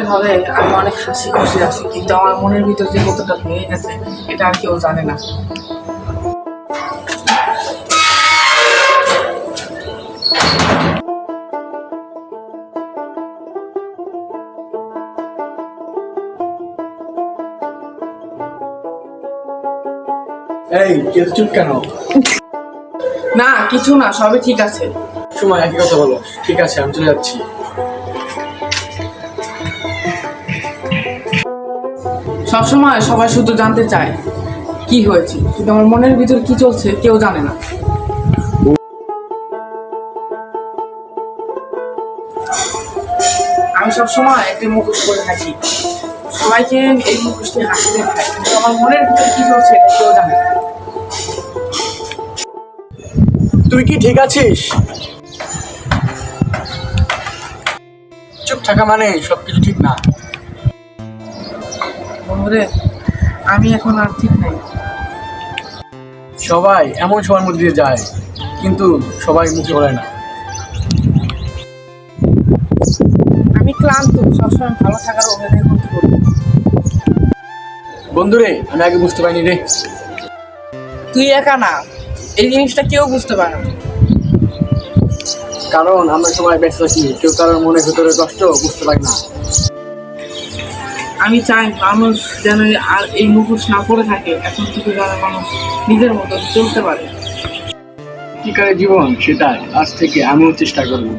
ভাবে আমি অনেক হাসি খুশি আছি, কিন্তু আমার মনের ভিতর যে কতটা ভেঙে গেছে এটা আর কেউ জানে না। এই কেউ চুপ কেন? না কিছু না, সবই ঠিক আছে। সময় একই কথা বলো। ঠিক আছে, আমি চলে যাচ্ছি। সবসময় সবাই শুধু জানতে চায় কি হয়েছে, কিন্তু আমার মনের ভিতর কি চলছে কেউ জানে না। আমি সবসময় একটা মুখোশ করে থাকি, সবাইকে এই মুখোশটি হাসি দেখায়, কিন্তু আমার মনের ভিতর কি চলছে এটা কেউ জানে না। তুই কি ঠিক আছিস? চুপ থাকা মানে সবকিছু ঠিক না। বন্ধুরে, আমি এখন আর ঠিক নাই। সবাই এমন সময়ের মধ্যে দিয়ে যায়, কিন্তু সবাই মুখে বলে না। আমি ক্লান্ত, সবসময় ভালো থাকার অভিনয় করতে করবো। বন্ধুরে, আমি আগে বুঝতে পারিনি রে। তুই একা না, এই জিনিসটা কেউ বুঝতে পারে না। কারণ আমরা সবাই ব্যস্ত আছি, কেউ কারোর মনের ভেতরে কষ্ট বুঝতে পারি না। আমি চাই মানুষ যেন আর এই মুখোশ না পড়ে থাকে, এখন থেকে যেন মানুষ নিজের মতো চলতে পারে। সত্যিকারের জীবন সেটাই, আজ থেকে আমিও চেষ্টা করবো।